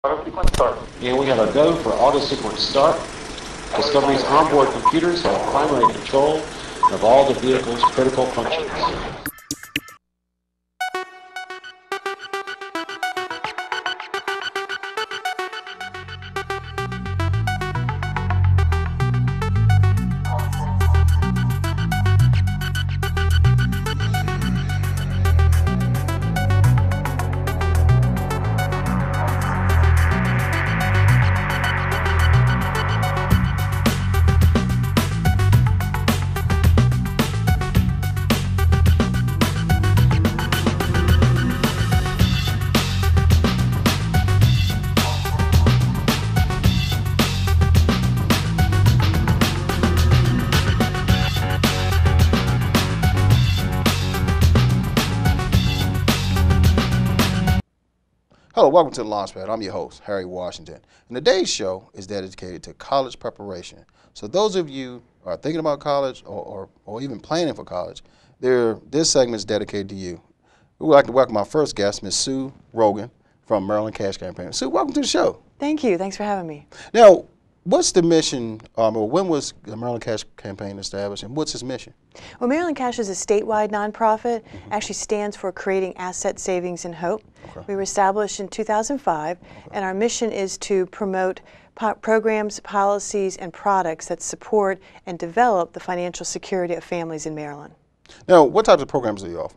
And we have a go for auto sequence start. Discovery's onboard computers have primary control of all the vehicle's critical functions. Hello, welcome to the Launchpad. I'm your host, Harry Washington. And today's show is dedicated to college preparation. So those of you who are thinking about college or even planning for college, this segment is dedicated to you. We would like to welcome our first guest, Ms. Sue Rogan from Maryland Cash Campaign. Sue, welcome to the show. Thank you. Thanks for having me. Now, what's the mission, or when was the Maryland Cash Campaign established, and what's its mission? Well, Maryland Cash is a statewide nonprofit. Actually stands for Creating Asset Savings and Hope. Okay. We were established in 2005, and our mission is to promote programs, policies, and products that support and develop the financial security of families in Maryland. Now, what types of programs do you offer?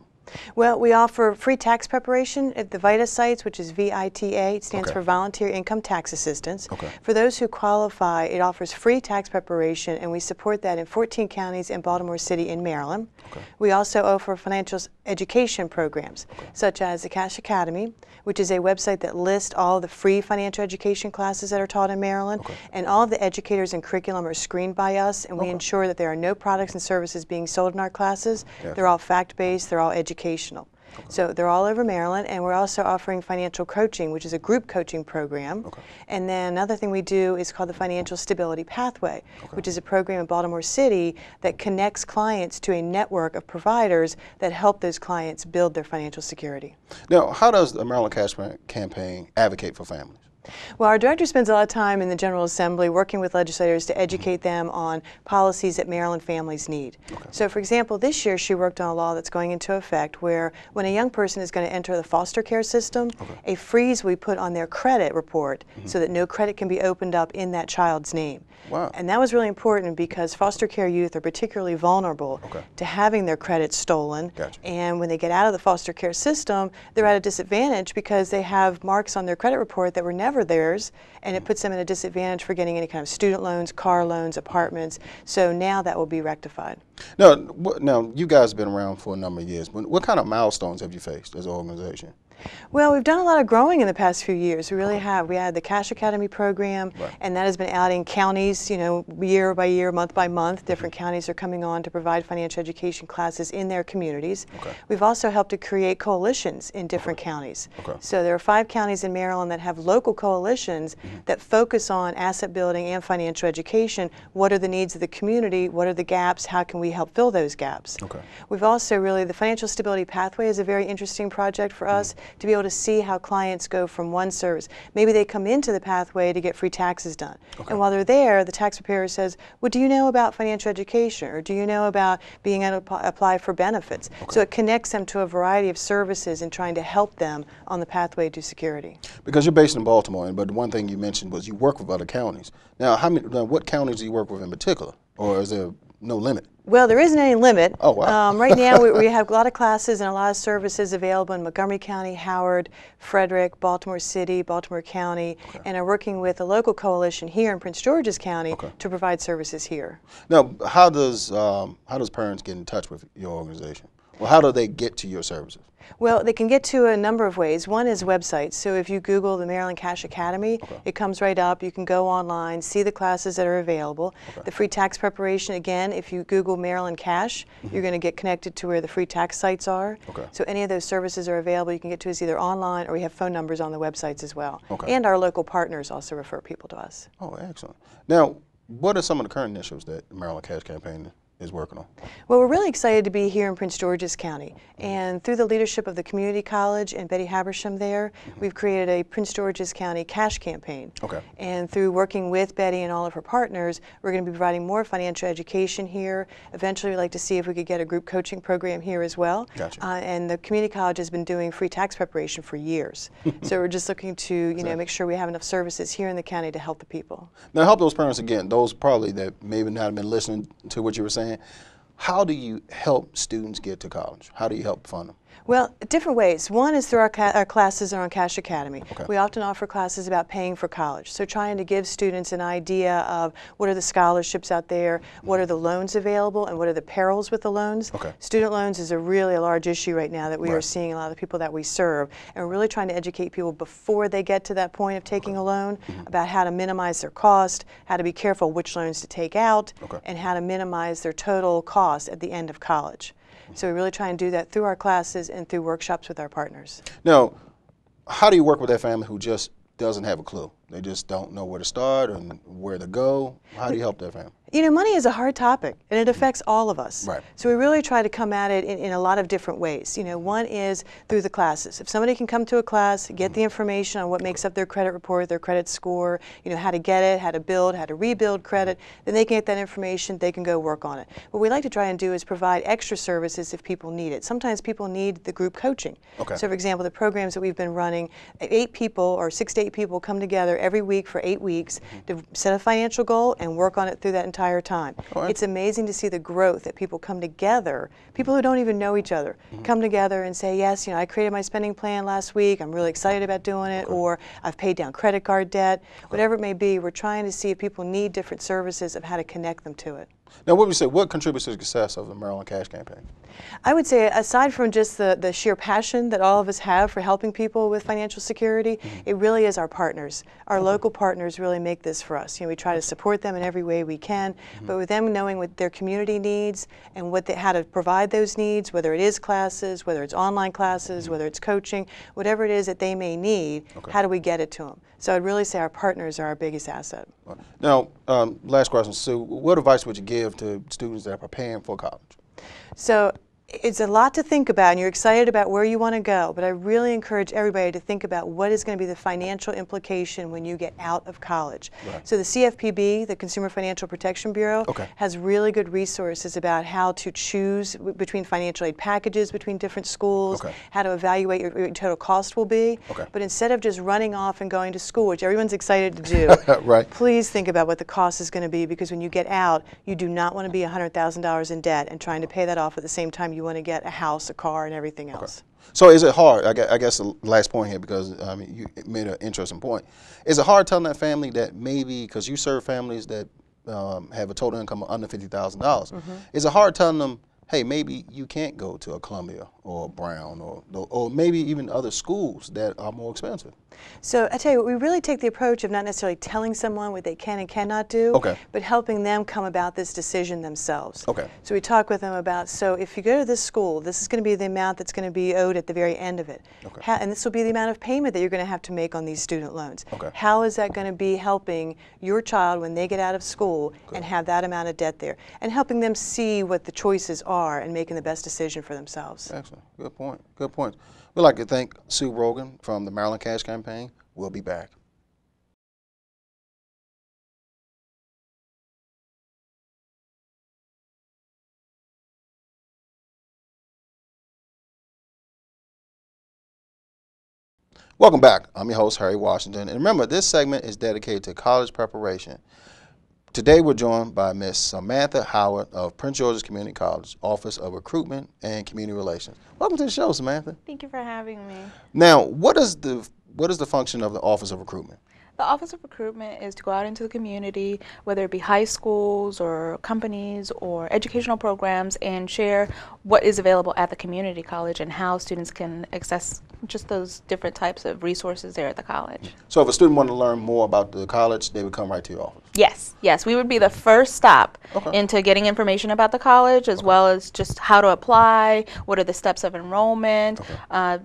Well, we offer free tax preparation at the VITA sites, which is VITA. It stands for Volunteer Income Tax Assistance. For those who qualify, it offers free tax preparation, and we support that in 14 counties and Baltimore City in Maryland. We also offer financial education programs, such as the Cash Academy, which is a website that lists all the free financial education classes that are taught in Maryland, and all of the educators and curriculum are screened by us, and we ensure that there are no products and services being sold in our classes. They're all fact-based, they're all educational. So they're all over Maryland, and we're also offering financial coaching, which is a group coaching program. And then another thing we do is called the Financial Stability Pathway, which is a program in Baltimore City that connects clients to a network of providers that help those clients build their financial security. Now, how does the Maryland Cash Campaign advocate for families? Well, our director spends a lot of time in the General Assembly working with legislators to educate them on policies that Maryland families need. So, for example, this year she worked on a law that's going into effect where when a young person is going to enter the foster care system, a freeze we put on their credit report so that no credit can be opened up in that child's name. And that was really important because foster care youth are particularly vulnerable to having their credit stolen. And when they get out of the foster care system, they're at a disadvantage because they have marks on their credit report that were never theirs, and it puts them at a disadvantage for getting any kind of student loans, car loans, apartments. So now that will be rectified. Now you guys have been around for a number of years. What kind of milestones have you faced as an organization? Well, we've done a lot of growing in the past few years. We really have. We had the Cash Academy program, and that has been out in counties, you know, year by year, month by month. Different counties are coming on to provide financial education classes in their communities. We've also helped to create coalitions in different counties. So there are 5 counties in Maryland that have local coalitions that focus on asset building and financial education. What are the needs of the community? What are the gaps? How can we help fill those gaps? We've also really, the Financial Stability Pathway is a very interesting project for us to be able to see how clients go from one service. Maybe they come into the pathway to get free taxes done. And while they're there, the tax preparer says, well, do you know about financial education? Or do you know about being able to apply for benefits? So it connects them to a variety of services and trying to help them on the pathway to security. Because you're based in Baltimore, but the one thing you mentioned was you work with other counties. Now, what counties do you work with in particular? Or is there no limit? Well, there isn't any limit. Oh, wow. Right now, we have a lot of classes and a lot of services available in Montgomery County, Howard, Frederick, Baltimore City, Baltimore County, and are working with a local coalition here in Prince George's County to provide services here. Now, how does parents get in touch with your organization? Well, how do they get to your services? Well, they can get to a number of ways. One is websites. So if you Google the Maryland Cash Academy, it comes right up. You can go online, see the classes that are available. The free tax preparation, again, if you Google Maryland Cash, you're going to get connected to where the free tax sites are. So any of those services are available. You can get to us either online or we have phone numbers on the websites as well. And our local partners also refer people to us. Oh, excellent. Now, what are some of the current initiatives that the Maryland Cash Campaign is working on? Well, we're really excited to be here in Prince George's County, and through the leadership of the Community College and Betty Habersham there, we've created a Prince George's County cash campaign. Okay. And through working with Betty and all of her partners, we're going to be providing more financial education here. Eventually, we'd like to see if we could get a group coaching program here as well. Gotcha. And the Community College has been doing free tax preparation for years. So we're just looking to, you know, make sure we have enough services here in the county to help the people. Now, help those parents again, those probably that maybe not have been listening to what you were saying. How do you help students get to college? How do you help fund them? Well, different ways. One is through our classes on Cash Academy. Okay. We often offer classes about paying for college. So trying to give students an idea of what are the scholarships out there, what are the loans available, and what are the perils with the loans. Okay. Student loans is a really large issue right now that we are Right. seeing a lot of the people that we serve. And we're really trying to educate people before they get to that point of taking a loan about how to minimize their cost, how to be careful which loans to take out, and how to minimize their total cost at the end of college. So we really try and do that through our classes and through workshops with our partners. Now, how do you work with that family who just doesn't have a clue? They just don't know where to start and where to go. How do you help that family? You know, money is a hard topic, and it affects all of us. Right. So we really try to come at it in a lot of different ways. You know, one is through the classes. If somebody can come to a class, get the information on what makes up their credit report, their credit score, you know, how to get it, how to build, how to rebuild credit, then they can get that information, they can go work on it. What we like to try and do is provide extra services if people need it. Sometimes people need the group coaching. Okay. So for example, the programs that we've been running, 8 people or 6 to 8 people come together every week for 8 weeks to set a financial goal and work on it through that entire time. Right. It's amazing to see the growth that people come together, people who don't even know each other, come together and say, yes, you know, I created my spending plan last week, I'm really excited about doing it, or I've paid down credit card debt, whatever it may be. We're trying to see if people need different services of how to connect them to it. Now, what would you say, what contributes to the success of the Maryland Cash Campaign? I would say, aside from just the sheer passion that all of us have for helping people with financial security, it really is our partners. Our local partners really make this for us. You know, we try to support them in every way we can, but with them knowing what their community needs and how to provide those needs, whether it is classes, whether it's online classes, whether it's coaching, whatever it is that they may need, how do we get it to them? So I'd really say our partners are our biggest asset. Now, last question, Sue, what advice would you give to students that are preparing for college? So it's a lot to think about, and you're excited about where you want to go, but I really encourage everybody to think about what is going to be the financial implication when you get out of college. Right. So the CFPB, the Consumer Financial Protection Bureau, has really good resources about how to choose between financial aid packages between different schools, how to evaluate what your total cost will be. But instead of just running off and going to school, which everyone's excited to do, please think about what the cost is going to be, because when you get out, you do not want to be $100,000 in debt and trying to pay that off at the same time you want to get a house, a car, and everything else. So is it hard, I guess the last point here, because I mean, you made an interesting point. Is it hard telling that family that maybe, because you serve families that have a total income of under $50,000, is it hard telling them, hey, maybe you can't go to a Columbia or a Brown or maybe even other schools that are more expensive? So I tell you what, we really take the approach of not necessarily telling someone what they can and cannot do, but helping them come about this decision themselves. So we talk with them about, so if you go to this school, this is going to be the amount that's going to be owed at the very end of it. And this will be the amount of payment that you're going to have to make on these student loans. How is that going to be helping your child when they get out of school and have that amount of debt there? And helping them see what the choices are and making the best decision for themselves. Excellent. Good point. Good point. We'd like to thank Sue Rogan from the Maryland Cash Campaign. We'll be back. Welcome back. I'm your host, Harry Washington. And remember, this segment is dedicated to college preparation. Today we're joined by Miss Samantha Howard of Prince George's Community College, Office of Recruitment and Community Relations. Welcome to the show, Samantha. Thank you for having me. Now, what is the function of the Office of Recruitment? The Office of Recruitment is to go out into the community, whether it be high schools or companies or educational programs, and share what is available at the community college and how students can access just those different types of resources there at the college. So if a student wanted to learn more about the college, they would come right to your office? Yes, yes. We would be the first stop into getting information about the college, as well as just how to apply, what are the steps of enrollment.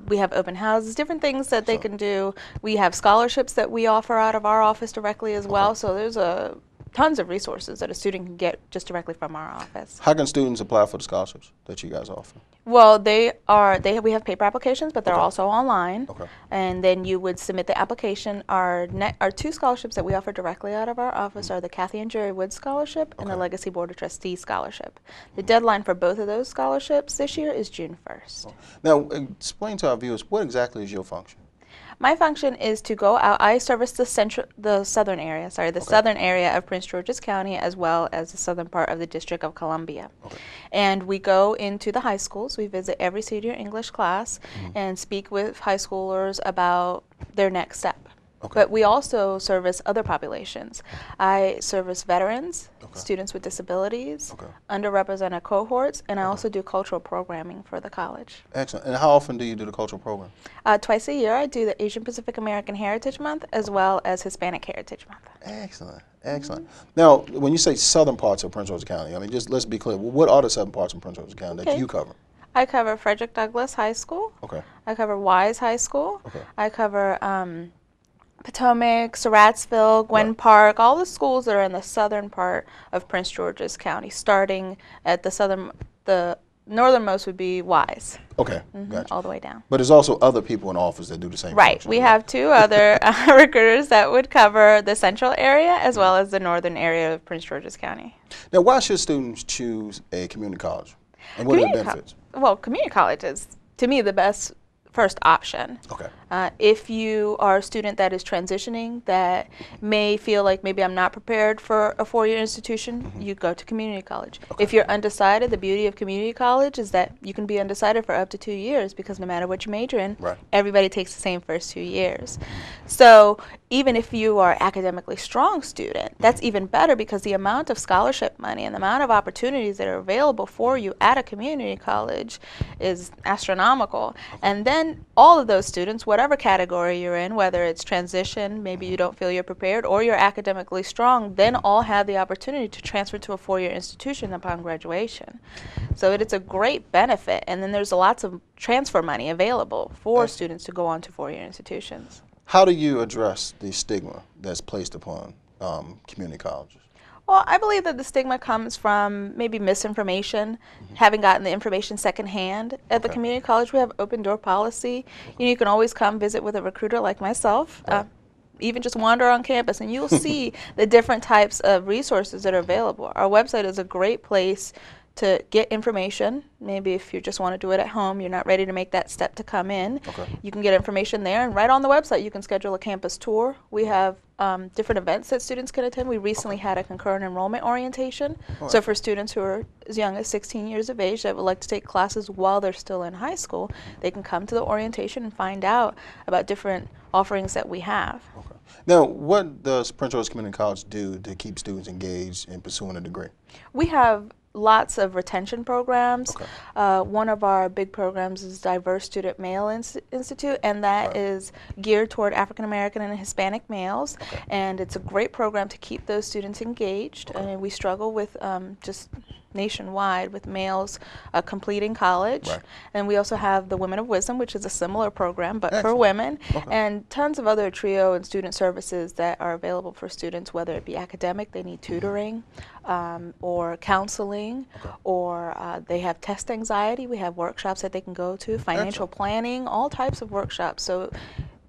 We have open houses, different things that they can do. We have scholarships that we offer out of our office directly as well, so there's a tons of resources that a student can get just directly from our office. How can students apply for the scholarships that you guys offer? Well, we have paper applications, but they're Okay. also online. Okay. And then you would submit the application. Our two scholarships that we offer directly out of our office are the Kathy and Jerry Wood Scholarship and the Legacy Board of Trustees Scholarship. The deadline for both of those scholarships this year is June 1st. Now, explain to our viewers, what exactly is your function? My function is to go out. I service the southern area, southern area of Prince George's County, as well as the southern part of the District of Columbia. Okay. And we go into the high schools. We visit every senior English class and speak with high schoolers about their next step. Okay. But we also service other populations. I service veterans, students with disabilities, underrepresented cohorts, and I also do cultural programming for the college. Excellent. And how often do you do the cultural program? Twice a year I do the Asian Pacific American Heritage Month as well as Hispanic Heritage Month. Excellent. Excellent. Now, when you say southern parts of Prince George's County, I mean, just let's be clear. What are the southern parts of Prince George's County that you cover? I cover Frederick Douglass High School. Okay. I cover Wise High School. Okay. I cover Potomac, Surrattsville, Gwen Park, all the schools that are in the southern part of Prince George's County, starting at the northernmost would be Wise. Okay, gotcha. All the way down. But there's also other people in office that do the same Right. function, We have two other recruiters that would cover the central area as well as the northern area of Prince George's County. Now, why should students choose a community college? And what are the benefits? Well, community college is, to me, the best first option. Okay. If you are a student that is transitioning, that may feel like maybe I'm not prepared for a four-year institution, you go to community college. If you're undecided, the beauty of community college is that you can be undecided for up to 2 years because no matter what you major in, everybody takes the same first 2 years. So even if you are an academically strong student, that's even better because the amount of scholarship money and the amount of opportunities that are available for you at a community college is astronomical. And then all of those students, whatever category you're in, whether it's transition, maybe you don't feel you're prepared, or you're academically strong, then all have the opportunity to transfer to a four-year institution upon graduation. So it's a great benefit, and then there's lots of transfer money available for students to go on to four-year institutions. How do you address the stigma that's placed upon community colleges? Well, I believe that the stigma comes from maybe misinformation, having gotten the information secondhand. At the community college, we have open door policy. You know, you can always come visit with a recruiter like myself. Even just wander on campus and you'll see the different types of resources that are available. Our website is a great place to get information. Maybe if you just want to do it at home, you're not ready to make that step to come in, you can get information there. And right on the website, you can schedule a campus tour. We have different events that students can attend. We recently had a concurrent enrollment orientation. So for students who are as young as 16 years of age that would like to take classes while they're still in high school, they can come to the orientation and find out about different offerings that we have. Now, what does Prince George's Community College do to keep students engaged in pursuing a degree? We have lots of retention programs. One of our big programs is Diverse Student Male Institute, and that is geared toward African American and Hispanic males. And it's a great program to keep those students engaged. And we struggle with just nationwide with males completing college. And we also have the Women of Wisdom, which is a similar program, but for women. And tons of other TRIO and student services that are available for students, whether it be academic, they need tutoring, or counseling, or they have test anxiety. We have workshops that they can go to, financial planning, all types of workshops. So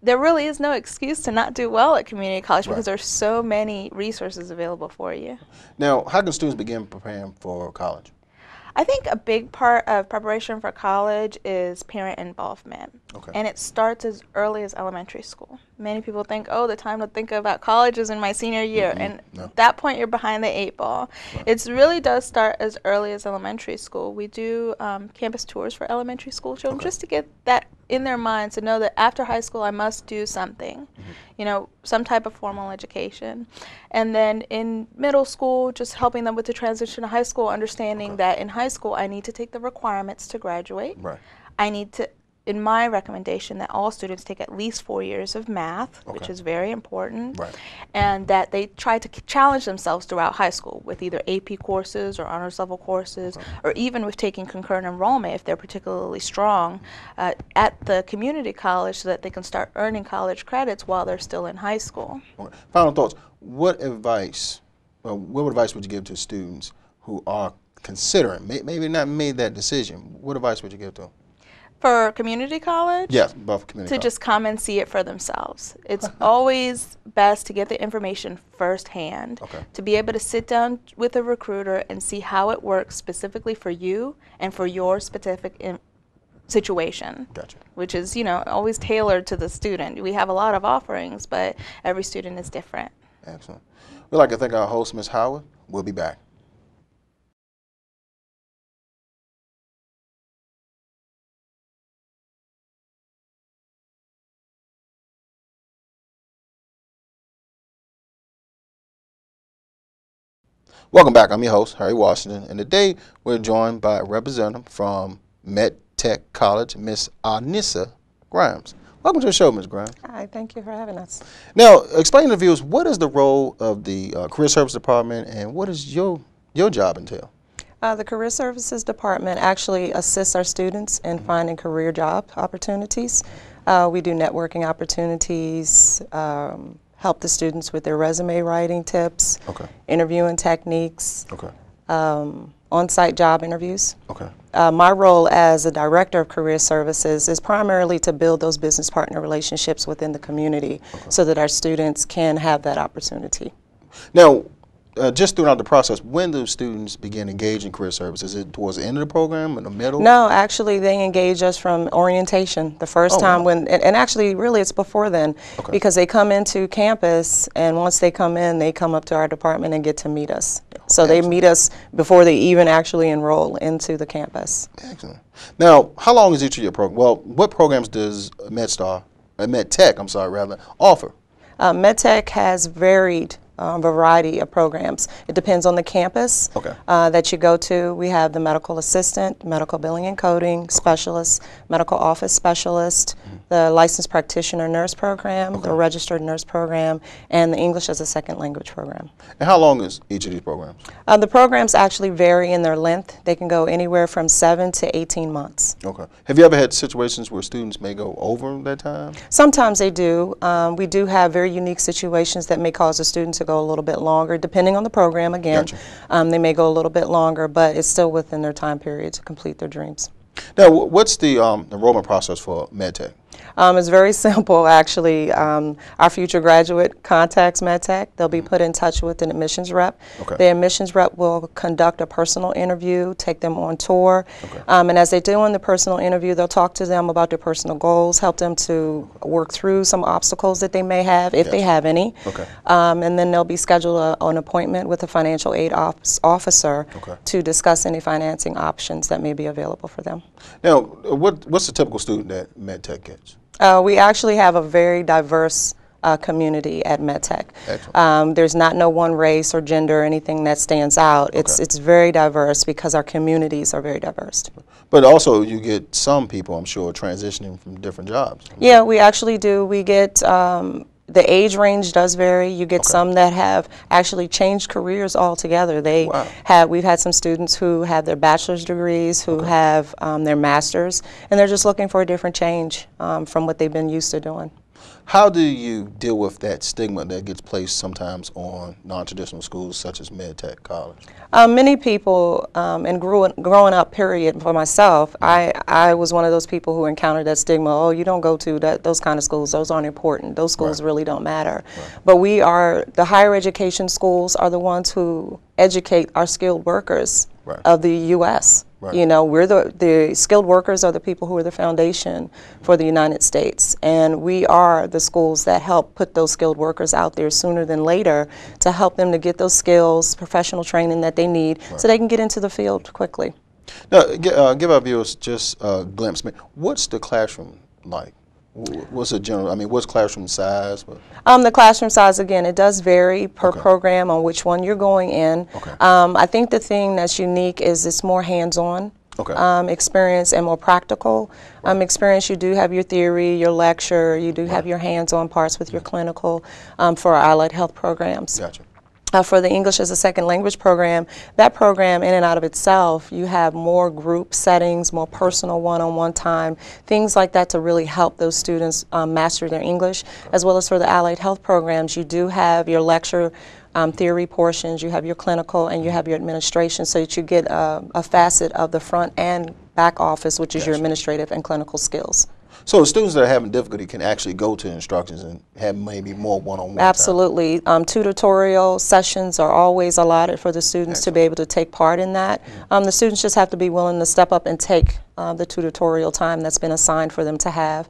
there really is no excuse to not do well at community college because there's so many resources available for you. Now, how can students begin preparing for college? I think a big part of preparation for college is parent involvement. And it starts as early as elementary school. Many people think, oh, the time to think about college is in my senior year. And at that point, you're behind the 8 ball. It really does start as early as elementary school. We do campus tours for elementary school children just to get that in their minds to know that after high school, I must do something, you know, some type of formal education. And then in middle school, just helping them with the transition to high school, understanding that in high school, I need to take the requirements to graduate. I need to, in my recommendation, that all students take at least 4 years of math, which is very important, and that they try to challenge themselves throughout high school with either AP courses or honors level courses, or even with taking concurrent enrollment if they're particularly strong at the community college so that they can start earning college credits while they're still in high school. Final thoughts. What advice what advice would you give to students who are considering, maybe not made that decision? What advice would you give to them? For community college? Yes, both community college. To just come and see it for themselves. It's always best to get the information firsthand, to be able to sit down with a recruiter and see how it works specifically for you and for your specific situation. Gotcha. Which is, you know, always tailored to the student. We have a lot of offerings, but every student is different. Excellent. We'd like to thank our host, Ms. Howard. We'll be back. Welcome back. I'm your host, Harry Washington, and today we're joined by a representative from MedTech College, Miss Annissa Grimes. Welcome to the show, Ms. Grimes. Hi, thank you for having us. Now, explain to the viewers, what is the role of the Career Services Department, and what does your job entail? The Career Services Department actually assists our students in finding career job opportunities. We do networking opportunities, help the students with their resume writing tips, interviewing techniques, on-site job interviews. My role as a Director of Career Services is primarily to build those business partner relationships within the community so that our students can have that opportunity. Now, just throughout the process, when do students begin engaging in career service? Is it towards the end of the program, in the middle? No, actually they engage us from orientation the first time when, and actually really it's before then, because they come into campus, and once they come in, they come up to our department and get to meet us. So they meet us before they even actually enroll into the campus. Excellent. Now, how long is each of your programs? Well, what programs does MedTech, offer? MedTech has varied variety of programs. It depends on the campus that you go to. We have the medical assistant, medical billing and coding specialist, medical office specialist, the licensed practitioner nurse program, the registered nurse program, and the English as a second language program. And how long is each of these programs? The programs actually vary in their length. They can go anywhere from 7 to 18 months. Have you ever had situations where students may go over that time? Sometimes they do. We do have very unique situations that may cause a student to go a little bit longer, depending on the program again. They may go a little bit longer, but it's still within their time period to complete their dreams. Now, what's the enrollment process for MedTech? It's very simple, actually. Our future graduate contacts MedTech. They'll be put in touch with an admissions rep. The admissions rep will conduct a personal interview, take them on tour, and as they do in the personal interview, they'll talk to them about their personal goals, help them to work through some obstacles that they may have, if they have any, and then they'll be scheduled an appointment with a financial aid officer to discuss any financing options that may be available for them. Now, what's the typical student that MedTech gets? We actually have a very diverse community at MedTech. There's not no one race or gender or anything that stands out. It's very diverse because our communities are very diverse. But also you get some people, I'm sure, transitioning from different jobs. Yeah, we actually do. We get the age range does vary. You get some that have actually changed careers altogether. We've had some students who have their bachelor's degrees, who have their master's, and they're just looking for a different change from what they've been used to doing. How do you deal with that stigma that gets placed sometimes on non-traditional schools such as MedTech College? Many people, and growing up, period, for myself, I was one of those people who encountered that stigma. Oh, you don't go to those kind of schools. Those aren't important. Those schools really don't matter. But the higher education schools are the ones who educate our skilled workers of the U.S. You know, we're the skilled workers are the people who are the foundation for the United States, and we are the schools that help put those skilled workers out there sooner than later to help them to get those skills, professional training that they need so they can get into the field quickly. Now, give our viewers just a glimpse. What's the classroom like? What's the general, what's classroom size? The classroom size, again, it does vary per program on which one you're going in. I think the thing that's unique is it's more hands-on experience and more practical experience. You do have your theory, your lecture, you do have your hands-on parts with your clinical for our allied health programs. For the English as a Second Language program, that program in and out of itself, you have more group settings, more personal one-on-one time, things like that to really help those students master their English. As well as for the allied health programs, you do have your lecture theory portions, you have your clinical, and you have your administration, so that you get a facet of the front and back office, which is your administrative and clinical skills. So the students that are having difficulty can actually go to instructions and have maybe more one-on-one Absolutely. Tutorial sessions are always allotted for the students to be able to take part in that. The students just have to be willing to step up and take the tutorial time that's been assigned for them to have.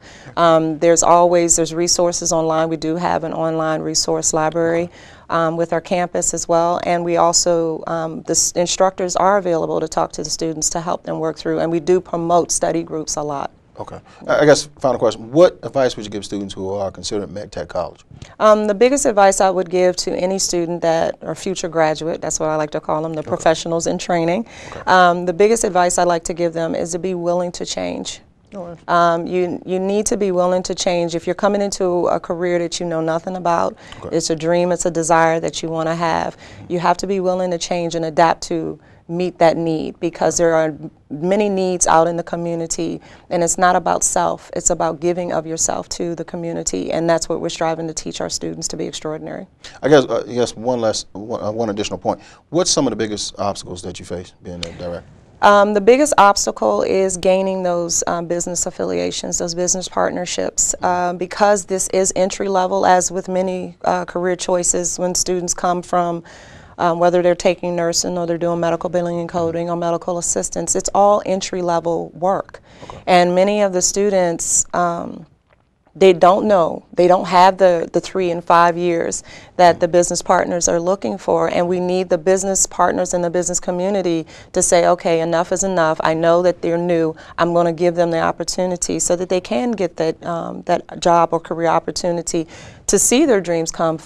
There's resources online. We do have an online resource library with our campus as well, and we also, the instructors are available to talk to the students to help them work through, and we do promote study groups a lot. Okay. I guess final question, what advice would you give students who are considering MedTech College? The biggest advice I would give to any student that, or future graduate, that's what I like to call them, the professionals in training, the biggest advice I like to give them is to be willing to change. You need to be willing to change. If you're coming into a career that you know nothing about, it's a dream, it's a desire that you want to have, you have to be willing to change and adapt to meet that need, because there are many needs out in the community, and it's not about self, it's about giving of yourself to the community, and that's what we're striving to teach our students, to be extraordinary. I guess one additional point. What's some of the biggest obstacles that you face being a director? The biggest obstacle is gaining those business affiliations, those business partnerships, because this is entry level, as with many career choices when students come from whether they're taking nursing or they're doing medical billing and coding or medical assistance, it's all entry-level work. And many of the students, they don't know, they don't have the 3 and 5 years that the business partners are looking for, and we need the business partners in the business community to say, okay, enough is enough. I know that they're new. I'm going to give them the opportunity so that they can get that that job or career opportunity to see their dreams come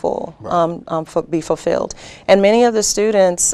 be fulfilled. And many of the students,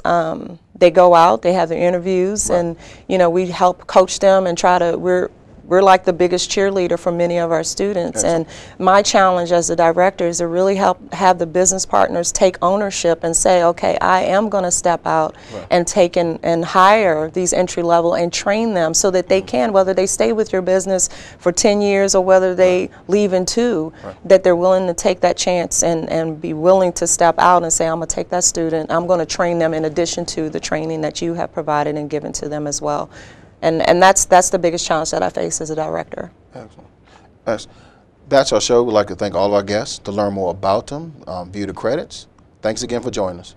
they go out, they have their interviews, and we help coach them and try to, we're like the biggest cheerleader for many of our students. And my challenge as a director is to really help have the business partners take ownership and say, okay, I am going to step out and take and hire these entry level and train them so that they can, whether they stay with your business for 10 years or whether they leave in 2, that they're willing to take that chance and be willing to step out and say, I'm going to take that student, I'm going to train them in addition to the training that you have provided and given to them as well. And that's the biggest challenge that I face as a director. Excellent. That's our show. We'd like to thank all of our guests. To learn more about them, view the credits. Thanks again for joining us.